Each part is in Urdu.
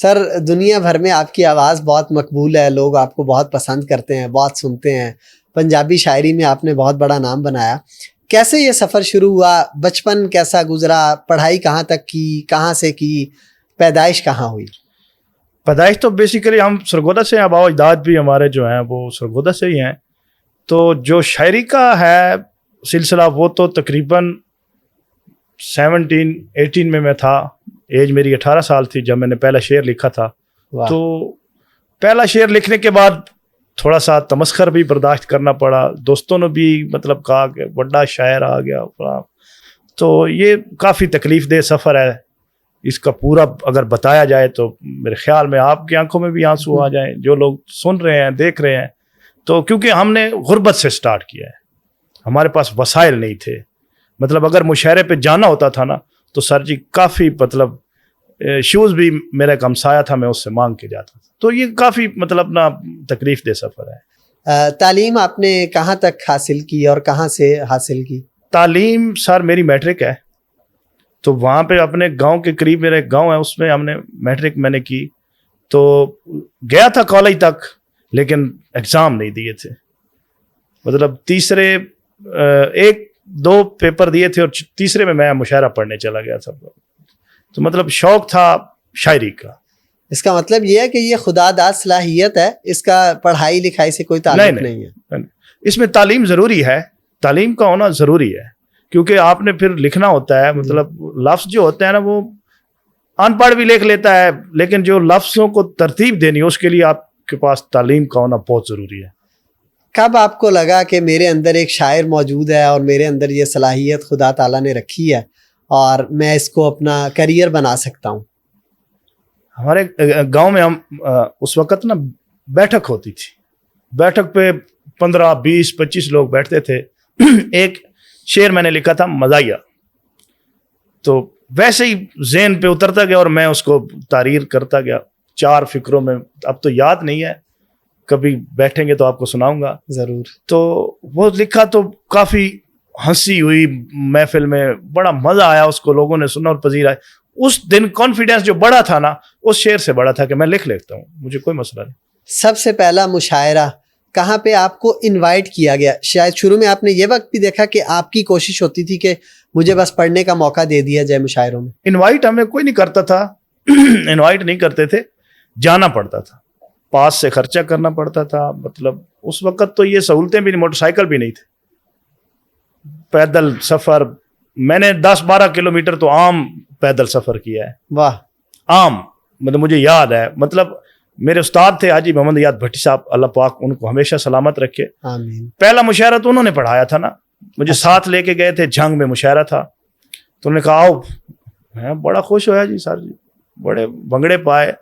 سر دنیا بھر میں آپ کی آواز بہت مقبول ہے، لوگ آپ کو بہت پسند کرتے ہیں، بہت سنتے ہیں، پنجابی شاعری میں آپ نے بہت بڑا نام بنایا. کیسے یہ سفر شروع ہوا؟ بچپن کیسا گزرا؟ پڑھائی کہاں تک کی؟ کہاں سے کی؟ پیدائش کہاں ہوئی؟ پیدائش تو بیسیکلی ہم سرگودا سے ہیں، آباء و اجداد بھی ہمارے جو ہیں وہ سرگودا سے ہی ہیں. تو جو شاعری کا ہے سلسلہ وہ تو تقریباً 17-18 میں تھا. ایج میری 18 سال تھی جب میں نے پہلا شعر لکھا تھا. تو پہلا شعر لکھنے کے بعد تھوڑا سا تمسخر بھی برداشت کرنا پڑا. دوستوں نے بھی مطلب کہا کہ بڑا شاعر آ گیا. تو یہ کافی تکلیف دہ سفر ہے. اس کا پورا اگر بتایا جائے تو میرے خیال میں آپ کی آنکھوں میں بھی آنسو آ جائیں جو لوگ سن رہے ہیں دیکھ رہے ہیں. تو کیونکہ ہم نے غربت سے سٹارٹ کیا ہے، ہمارے پاس وسائل نہیں تھے. مطلب اگر مشاعرے پہ جانا ہوتا تھا نا تو سر جی کافی مطلب شوز بھی میرا ایک ہمسایہ تھا، میں اس سے مانگ کے جاتا تھا. تو یہ کافی مطلب نا تکلیف دہ سفر ہے. تعلیم آپ نے کہاں تک حاصل کی اور کہاں سے حاصل کی؟ تعلیم سر میری میٹرک ہے، تو وہاں پہ اپنے گاؤں کے قریب میرا ایک گاؤں ہے، اس میں ہم نے میٹرک میں نے کی. تو گیا تھا کالج تک لیکن ایگزام نہیں دیے تھے. مطلب تیسرے 1-2 پیپر دیے تھے اور تیسرے میں مشاعرہ پڑھنے چلا گیا تھا. تو مطلب شوق تھا شاعری کا. اس کا مطلب یہ ہے کہ یہ خدا داد صلاحیت ہے، اس کا پڑھائی لکھائی سے کوئی تعلق نہیں ہے. اس میں تعلیم ضروری ہے، تعلیم کا ہونا ضروری ہے، کیونکہ آپ نے پھر لکھنا ہوتا ہے. مطلب لفظ جو ہوتے ہیں نا وہ ان پڑھ بھی لکھ لیتا ہے، لیکن جو لفظوں کو ترتیب دینی ہے اس کے لیے آپ کے پاس تعلیم کا ہونا بہت ضروری ہے. کب آپ کو لگا کہ میرے اندر ایک شاعر موجود ہے اور میرے اندر یہ صلاحیت خدا تعالیٰ نے رکھی ہے اور میں اس کو اپنا کریئر بنا سکتا ہوں؟ ہمارے گاؤں میں ہم اس وقت نا بیٹھک ہوتی تھی، بیٹھک پہ 15-20-25 لوگ بیٹھتے تھے. ایک شعر میں نے لکھا تھا مزاحیہ، تو ویسے ہی ذہن پہ اترتا گیا اور میں اس کو تحریر کرتا گیا 4 فکروں میں. اب تو یاد نہیں ہے، کبھی بیٹھیں گے تو آپ کو سناؤں گا ضرور. تو وہ لکھا تو کافی ہنسی ہوئی محفل میں، بڑا مزہ آیا، اس کو لوگوں نے سنا اور پذیرا. اس دن کانفیڈینس جو بڑا تھا نا اس شعر سے بڑا تھا کہ میں لکھ لیتا ہوں، مجھے کوئی مسئلہ نہیں. سب سے پہلا مشاعرہ کہاں پہ آپ کو انوائٹ کیا گیا؟ شاید شروع میں آپ نے یہ وقت بھی دیکھا کہ آپ کی کوشش ہوتی تھی کہ مجھے بس پڑھنے کا موقع دے دیا جائے مشاعروں میں. انوائٹ ہمیں کوئی نہیں کرتا تھا. انوائٹ نہیں کرتے تھے، جانا پڑتا تھا، پاس سے خرچہ کرنا پڑتا تھا. مطلب اس وقت تو یہ سہولتیں بھی نہیں، موٹر سائیکل بھی نہیں تھے، پیدل سفر. میں نے 10-12 کلومیٹر تو عام پیدل سفر کیا ہے. واہ. عام مطلب مجھے یاد ہے. مطلب میرے استاد تھے حاجی محمد یاد بھٹی صاحب، اللہ پاک ان کو ہمیشہ سلامت رکھے. آمین. پہلا مشاعرہ تو انہوں نے پڑھایا تھا نا، مجھے ساتھ لے کے گئے تھے. جھنگ میں مشاعرہ تھا تو انہوں نے کہا آؤ. میں بڑا خوش ہویا جی سر جی، بڑے بنگڑے پائے،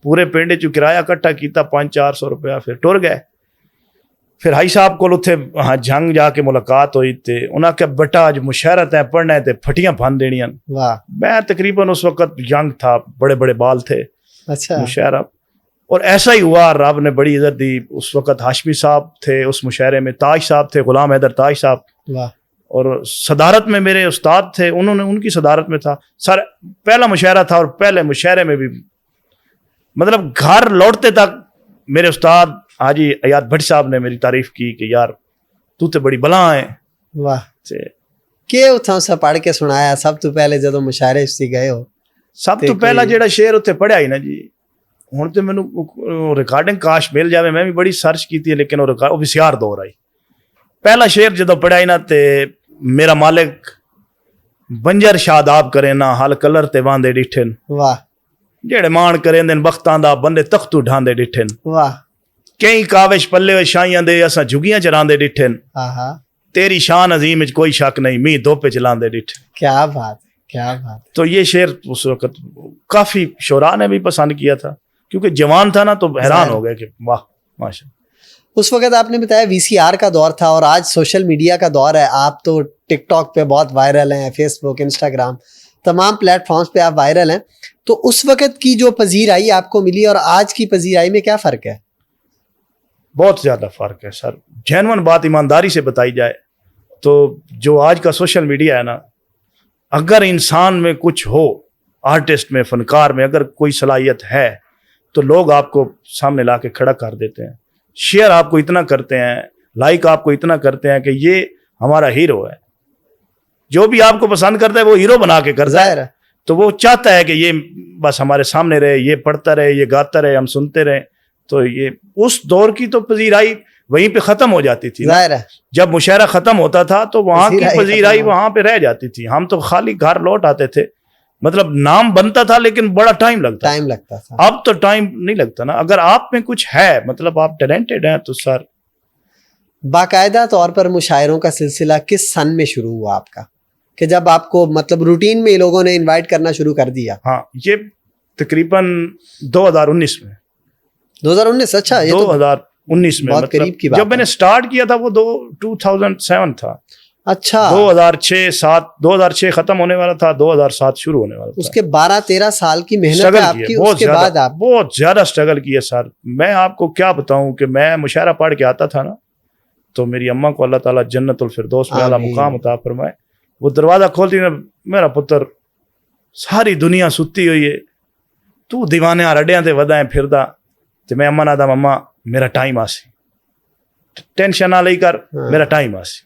پورے پنڈ چ کرایہ اکٹھا کیتا 500-400 روپیہ، پھر ٹر گئے. پھر ہائی صاحب کو اتنے ہاں جھنگ جا کے ملاقات ہوئی تے انہاں کہ بیٹا اج مشاعرہ تے پڑھنا ہے تے پھٹیاں بھن دینیاں. واہ. میں تقریباً اس وقت ینگ تھا، بڑے بڑے بال تھے. اچھا. مشاعرہ اور ایسا ہی ہوا، رب نے بڑی عزت دی. اس وقت ہاشمی صاحب تھے اس مشاعرے میں، تاج صاحب تھے، غلام حیدر تاج صاحب. واہ. اور صدارت میں میرے استاد تھے، انہوں نے ان کی صدارت میں تھا. سر پہلا مشاعرہ تھا اور پہلے مشاعرے میں بھی مطلب گھر لوٹتے تک میرے استاد حاجی ایاد بھٹ صاحب نے میری تعریف کی کہ یار تو تے بڑی بلا ہے. واہ. کہ اتھاں سے پڑھ کے سنایا سب تو پہلے جدو مشاعرے سے گئے ہو؟ سب تو پہلا جیڑا شعر اتنے پڑھیا ہی نا جی. ہوں تو مینوں ریکارڈنگ کاش مل جائے، میں بھی بڑی سرچ کی لیکن وہ وسیار دور آئی. پہلا شعر جدو پڑھیا ہی نا تے میرا مالک بنجر شاداب کرے نا حل کلر تے واندے ڈٹھن. واہ. جیڑے مان کریں دن بختاں دا بندے تختو ڈھاندے ڈٹھن. واہ. کئی کاوش پلے ہوئے شائیاں دے اساں جھگیاں چراندے ڈٹھن. تیری شان عظیم وچ کوئی شک نہیں می دھوپے چلاندے ڈٹھن. کیا بات ہے، کیا بات. تو یہ شعر اس وقت کافی شعراء نے بھی پسند کیا تھا کیونکہ جوان تھا نا تو حیران ہو گئے کہ واہ ماشاء. اس وقت آپ نے بتایا VCR کا دور تھا اور آج سوشل میڈیا کا دور ہے. آپ تو ٹک ٹاک پہ بہت وائرل ہیں، فیس بک، انسٹاگرام، تمام پلیٹ فارمز پہ آپ وائرل ہیں. تو اس وقت کی جو پذیرائی آپ کو ملی اور آج کی پذیرائی میں کیا فرق ہے؟ بہت زیادہ فرق ہے سر. جینون بات ایمانداری سے بتائی جائے تو جو آج کا سوشل میڈیا ہے نا، اگر انسان میں کچھ ہو، آرٹسٹ میں، فنکار میں اگر کوئی صلاحیت ہے تو لوگ آپ کو سامنے لا کے کھڑا کر دیتے ہیں, شیئر آپ کو اتنا کرتے ہیں, لائک آپ کو اتنا کرتے ہیں کہ یہ ہمارا ہیرو ہے. جو بھی آپ کو پسند کرتا ہے وہ ہیرو بنا کے کرتا ہے, تو وہ چاہتا ہے کہ یہ بس ہمارے سامنے رہے, یہ پڑھتا رہے, یہ گاتا رہے, ہم سنتے رہے. تو یہ اس دور کی تو پذیرائی وہیں پہ ختم ہو جاتی تھی. جب مشاعرہ ختم ہوتا تھا تو وہاں کی پذیرائی وہاں پہ رہ جاتی تھی. ہم تو خالی گھر لوٹ آتے تھے, مطلب نام بنتا تھا لیکن بڑا ٹائم لگتا تھا. اب تو ٹائم نہیں لگتا نا. اگر آپ میں کچھ ہے, مطلب آپ ٹیلنٹڈ ہیں, تو سر. باقاعدہ طور پر مشاعروں کا سلسلہ کس سن میں شروع ہوا آپ کا, کہ جب آپ کو مطلب روٹین میں لوگوں نے انوائٹ کرنا شروع کر دیا؟ ہاں, یہ تقریباً 2019 میں. 2019؟ اچھا, یہ 2019 میں, بہت قریب کی بات. جب میں نے سٹارٹ کیا تھا وہ 2007 تھا. اچھا, 2006 ختم ہونے والا تھا, 2007 شروع ہونے والا تھا. اس کے 12-13 سال کی محنت ہے آپ کی. اس کے بعد آپ بہت زیادہ اسٹرگل کیا سر. میں آپ کو کیا بتاؤں کہ میں مشاعرہ پڑھ کے آتا تھا نا, تو میری اماں کو اللہ تعالیٰ جنت الفردوس میں اعلیٰ مقام عطا فرمائے, وہ دروازہ کھولتی نا, میرا پتر ساری دنیا ستی ہوئی ہے, تو دیوانے رڈیاں تے ودا ہے پھردا, تو میں اماں نہ دا مما میرا ٹائم آسی, ٹینشن نہ لئی کر, میرا ٹائم آسی.